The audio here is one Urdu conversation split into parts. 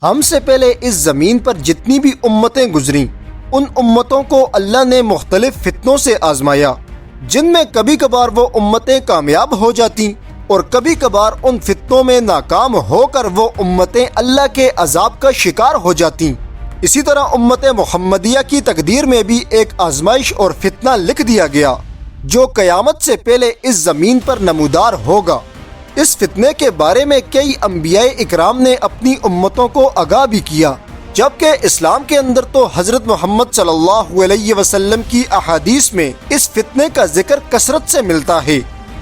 ہم سے پہلے اس زمین پر جتنی بھی امتیں گزریں ان امتوں کو اللہ نے مختلف فتنوں سے آزمایا، جن میں کبھی کبھار وہ امتیں کامیاب ہو جاتی اور کبھی کبھار ان فتنوں میں ناکام ہو کر وہ امتیں اللہ کے عذاب کا شکار ہو جاتی۔ اسی طرح امت محمدیہ کی تقدیر میں بھی ایک آزمائش اور فتنہ لکھ دیا گیا جو قیامت سے پہلے اس زمین پر نمودار ہوگا۔ اس فتنے کے بارے میں کئی انبیاء اکرام نے اپنی امتوں کو آگاہ بھی کیا، جبکہ اسلام کے اندر تو حضرت محمد صلی اللہ علیہ وسلم کی احادیث میں اس فتنے کا ذکر کثرت سے ملتا ہے۔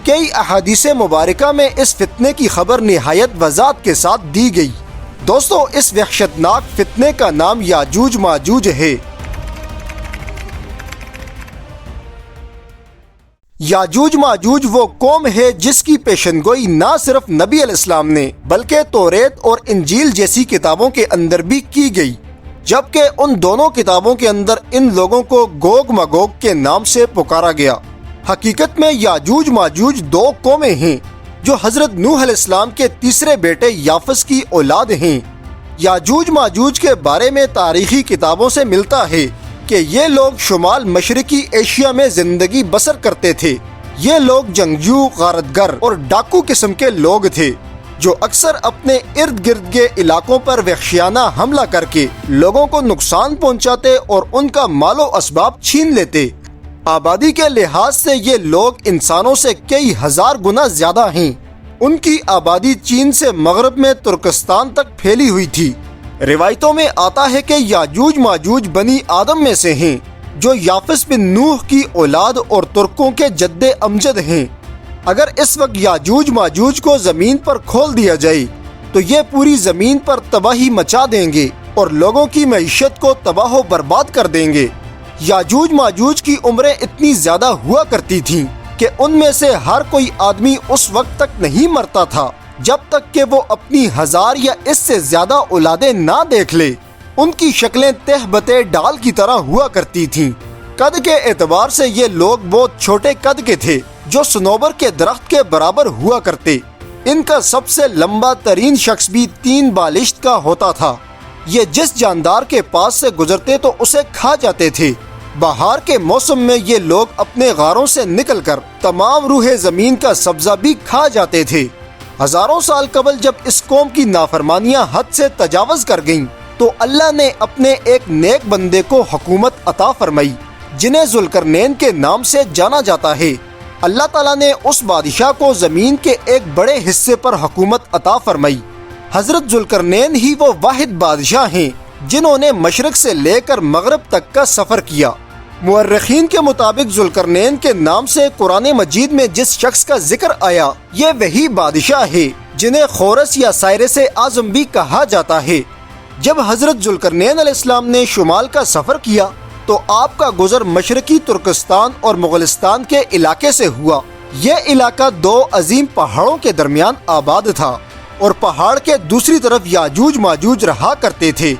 کئی احادیث مبارکہ میں اس فتنے کی خبر نہایت وضاحت کے ساتھ دی گئی۔ دوستو، اس وحشتناک فتنے کا نام یاجوج ماجوج ہے۔ یاجوج ماجوج وہ قوم ہے جس کی پیشن گوئی نہ صرف نبی علیہ السلام نے بلکہ توریت اور انجیل جیسی کتابوں کے اندر بھی کی گئی، جبکہ ان دونوں کتابوں کے اندر ان لوگوں کو گوگ مگوگ کے نام سے پکارا گیا۔ حقیقت میں یاجوج ماجوج دو قومیں ہیں جو حضرت نوح علیہ السلام کے تیسرے بیٹے یافس کی اولاد ہیں۔ یاجوج ماجوج کے بارے میں تاریخی کتابوں سے ملتا ہے کہ یہ لوگ شمال مشرقی ایشیا میں زندگی بسر کرتے تھے۔ یہ لوگ جنگجو، غارت گر اور ڈاکو قسم کے لوگ تھے جو اکثر اپنے ارد گرد کے علاقوں پر وحشیانہ حملہ کر کے لوگوں کو نقصان پہنچاتے اور ان کا مال و اسباب چھین لیتے۔ آبادی کے لحاظ سے یہ لوگ انسانوں سے کئی ہزار گنا زیادہ ہیں۔ ان کی آبادی چین سے مغرب میں ترکستان تک پھیلی ہوئی تھی۔ روایتوں میں آتا ہے کہ یاجوج ماجوج بنی آدم میں سے ہیں جو یافس بن نوح کی اولاد اور ترکوں کے جد امجد ہیں۔ اگر اس وقت یاجوج ماجوج کو زمین پر کھول دیا جائے تو یہ پوری زمین پر تباہی مچا دیں گے اور لوگوں کی معیشت کو تباہ و برباد کر دیں گے۔ یاجوج ماجوج کی عمریں اتنی زیادہ ہوا کرتی تھیں کہ ان میں سے ہر کوئی آدمی اس وقت تک نہیں مرتا تھا جب تک کہ وہ اپنی 1000 یا اس سے زیادہ اولادیں نہ دیکھ لے۔ ان کی شکلیں تہ بتے ڈال کی طرح ہوا کرتی تھیں۔ قد کے اعتبار سے یہ لوگ بہت چھوٹے قد کے تھے جو صنوبر کے درخت کے برابر ہوا کرتے۔ ان کا سب سے لمبا ترین شخص بھی 3 بالشت کا ہوتا تھا۔ یہ جس جاندار کے پاس سے گزرتے تو اسے کھا جاتے تھے۔ بہار کے موسم میں یہ لوگ اپنے غاروں سے نکل کر تمام روح زمین کا سبزہ بھی کھا جاتے تھے۔ ہزاروں سال قبل جب اس قوم کی نافرمانیاں حد سے تجاوز کر گئیں تو اللہ نے اپنے ایک نیک بندے کو حکومت عطا فرمائی جنہیں ذوالقرنین کے نام سے جانا جاتا ہے۔ اللہ تعالیٰ نے اس بادشاہ کو زمین کے ایک بڑے حصے پر حکومت عطا فرمائی۔ حضرت ذوالقرنین ہی وہ واحد بادشاہ ہیں جنہوں نے مشرق سے لے کر مغرب تک کا سفر کیا۔ مورخین کے مطابق ذوالقرنین کے نام سے قرآن مجید میں جس شخص کا ذکر آیا یہ وہی بادشاہ ہے جنہیں خورس یا سائرس اعظم بھی کہا جاتا ہے۔ جب حضرت ذوالقرنین علیہ السلام نے شمال کا سفر کیا تو آپ کا گزر مشرقی ترکستان اور مغلستان کے علاقے سے ہوا۔ یہ علاقہ 2 عظیم پہاڑوں کے درمیان آباد تھا اور پہاڑ کے دوسری طرف یاجوج ماجوج رہا کرتے تھے۔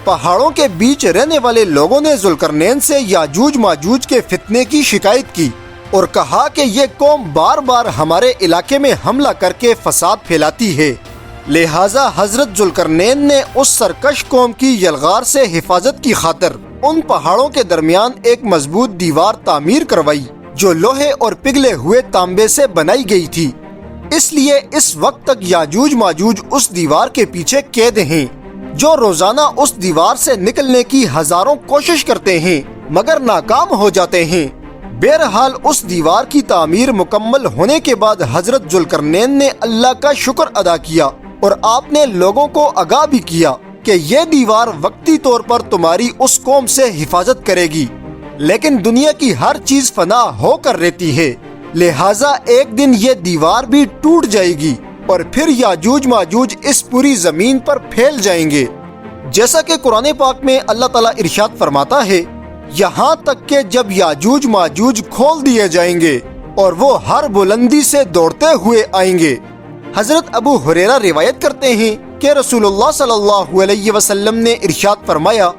پہاڑوں کے بیچ رہنے والے لوگوں نے ذوالقرنین سے یاجوج ماجوج کے فتنے کی شکایت کی اور کہا کہ یہ قوم بار بار ہمارے علاقے میں حملہ کر کے فساد پھیلاتی ہے۔ لہٰذا حضرت ذوالقرنین نے اس سرکش قوم کی یلغار سے حفاظت کی خاطر ان پہاڑوں کے درمیان ایک مضبوط دیوار تعمیر کروائی جو لوہے اور پگھلے ہوئے تانبے سے بنائی گئی تھی۔ اس لیے اس وقت تک یاجوج ماجوج اس دیوار کے پیچھے قید ہیں، جو روزانہ اس دیوار سے نکلنے کی ہزاروں کوشش کرتے ہیں مگر ناکام ہو جاتے ہیں۔ بہرحال اس دیوار کی تعمیر مکمل ہونے کے بعد حضرت ذوالقرنین نے اللہ کا شکر ادا کیا اور آپ نے لوگوں کو آگاہ بھی کیا کہ یہ دیوار وقتی طور پر تمہاری اس قوم سے حفاظت کرے گی، لیکن دنیا کی ہر چیز فنا ہو کر رہتی ہے، لہٰذا ایک دن یہ دیوار بھی ٹوٹ جائے گی اور پھر یاجوج ماجوج اس پوری زمین پر پھیل جائیں گے۔ جیسا کہ قرآن پاک میں اللہ تعالیٰ ارشاد فرماتا ہے، یہاں تک کہ جب یاجوج ماجوج کھول دیے جائیں گے اور وہ ہر بلندی سے دوڑتے ہوئے آئیں گے۔ حضرت ابو ہریرہ روایت کرتے ہیں کہ رسول اللہ صلی اللہ علیہ وسلم نے ارشاد فرمایا،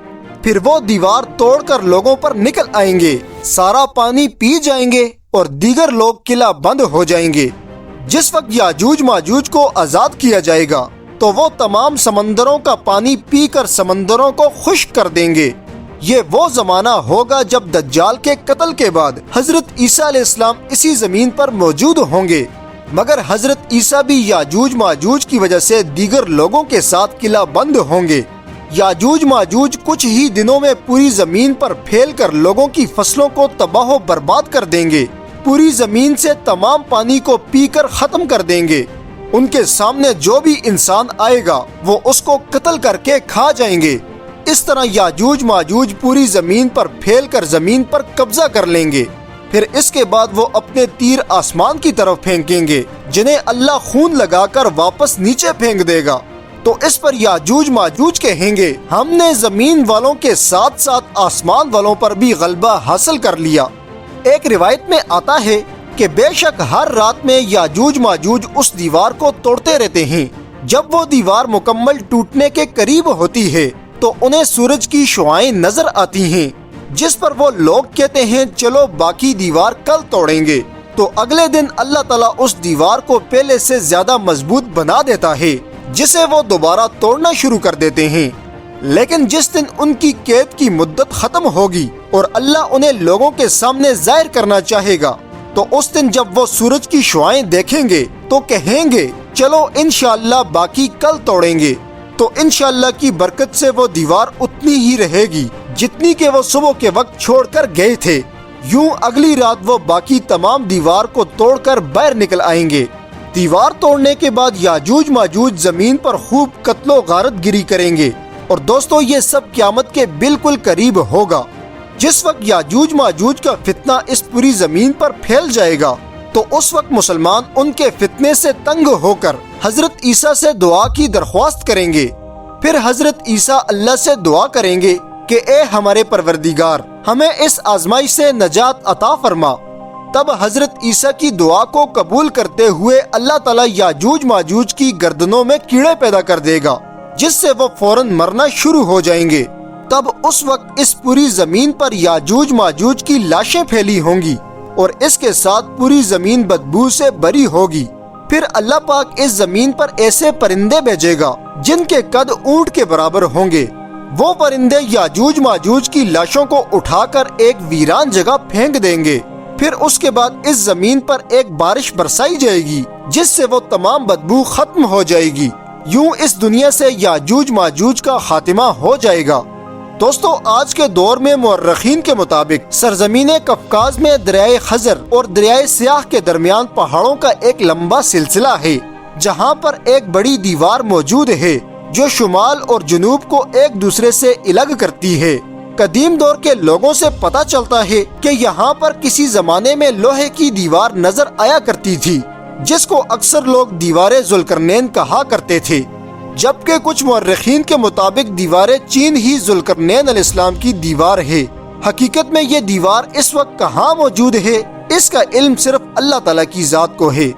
پھر وہ دیوار توڑ کر لوگوں پر نکل آئیں گے، سارا پانی پی جائیں گے اور دیگر لوگ قلعہ بند ہو جائیں گے۔ جس وقت یاجوج ماجوج کو آزاد کیا جائے گا تو وہ تمام سمندروں کا پانی پی کر سمندروں کو خشک کر دیں گے۔ یہ وہ زمانہ ہوگا جب دجال کے قتل کے بعد حضرت عیسیٰ علیہ السلام اسی زمین پر موجود ہوں گے، مگر حضرت عیسیٰ بھی یاجوج ماجوج کی وجہ سے دیگر لوگوں کے ساتھ قلعہ بند ہوں گے۔ یاجوج ماجوج کچھ ہی دنوں میں پوری زمین پر پھیل کر لوگوں کی فصلوں کو تباہ و برباد کر دیں گے، پوری زمین سے تمام پانی کو پی کر ختم کر دیں گے۔ ان کے سامنے جو بھی انسان آئے گا وہ اس کو قتل کر کے کھا جائیں گے۔ اس طرح یاجوج ماجوج پوری زمین پر پھیل کر زمین پر قبضہ کر لیں گے۔ پھر اس کے بعد وہ اپنے تیر آسمان کی طرف پھینکیں گے، جنہیں اللہ خون لگا کر واپس نیچے پھینک دے گا۔ تو اس پر یاجوج ماجوج کہیں گے، ہم نے زمین والوں کے ساتھ ساتھ آسمان والوں پر بھی غلبہ حاصل کر لیا۔ ایک روایت میں آتا ہے کہ بے شک ہر رات میں یاجوج ماجوج اس دیوار کو توڑتے رہتے ہیں۔ جب وہ دیوار مکمل ٹوٹنے کے قریب ہوتی ہے تو انہیں سورج کی شعاعیں نظر آتی ہیں، جس پر وہ لوگ کہتے ہیں چلو باقی دیوار کل توڑیں گے۔ تو اگلے دن اللہ تعالیٰ اس دیوار کو پہلے سے زیادہ مضبوط بنا دیتا ہے، جسے وہ دوبارہ توڑنا شروع کر دیتے ہیں۔ لیکن جس دن ان کی قید کی مدت ختم ہوگی اور اللہ انہیں لوگوں کے سامنے ظاہر کرنا چاہے گا، تو اس دن جب وہ سورج کی شعاعیں دیکھیں گے تو کہیں گے چلو انشاءاللہ باقی کل توڑیں گے۔ تو انشاءاللہ کی برکت سے وہ دیوار اتنی ہی رہے گی جتنی کہ وہ صبح کے وقت چھوڑ کر گئے تھے۔ یوں اگلی رات وہ باقی تمام دیوار کو توڑ کر باہر نکل آئیں گے۔ دیوار توڑنے کے بعد یاجوج ماجوج زمین پر خوب قتل و غارت گری کریں گے۔ اور دوستو یہ سب قیامت کے بالکل قریب ہوگا۔ جس وقت یاجوج ماجوج کا فتنہ اس پوری زمین پر پھیل جائے گا تو اس وقت مسلمان ان کے فتنے سے تنگ ہو کر حضرت عیسیٰ سے دعا کی درخواست کریں گے۔ پھر حضرت عیسیٰ اللہ سے دعا کریں گے کہ اے ہمارے پروردگار، ہمیں اس آزمائش سے نجات عطا فرما۔ تب حضرت عیسیٰ کی دعا کو قبول کرتے ہوئے اللہ تعالیٰ یاجوج ماجوج کی گردنوں میں کیڑے پیدا کر دے گا، جس سے وہ فوراً مرنا شروع ہو جائیں گے۔ تب اس وقت اس پوری زمین پر یاجوج ماجوج کی لاشیں پھیلی ہوں گی اور اس کے ساتھ پوری زمین بدبو سے بری ہوگی۔ پھر اللہ پاک اس زمین پر ایسے پرندے بھیجے گا جن کے قد اونٹ کے برابر ہوں گے۔ وہ پرندے یاجوج ماجوج کی لاشوں کو اٹھا کر ایک ویران جگہ پھینک دیں گے۔ پھر اس کے بعد اس زمین پر ایک بارش برسائی جائے گی جس سے وہ تمام بدبو ختم ہو جائے گی۔ یوں اس دنیا سے یاجوج ماجوج کا خاتمہ ہو جائے گا۔ دوستو آج کے دور میں مورخین کے مطابق سرزمین قفقاز میں دریائے خزر اور دریائے سیاہ کے درمیان پہاڑوں کا ایک لمبا سلسلہ ہے، جہاں پر ایک بڑی دیوار موجود ہے جو شمال اور جنوب کو ایک دوسرے سے الگ کرتی ہے۔ قدیم دور کے لوگوں سے پتہ چلتا ہے کہ یہاں پر کسی زمانے میں لوہے کی دیوار نظر آیا کرتی تھی، جس کو اکثر لوگ دیوار ذوالقرنین کہا کرتے تھے، جبکہ کچھ مورخین کے مطابق دیوار چین ہی ذوالقرنین علیہ السلام کی دیوار ہے۔ حقیقت میں یہ دیوار اس وقت کہاں موجود ہے، اس کا علم صرف اللہ تعالیٰ کی ذات کو ہے۔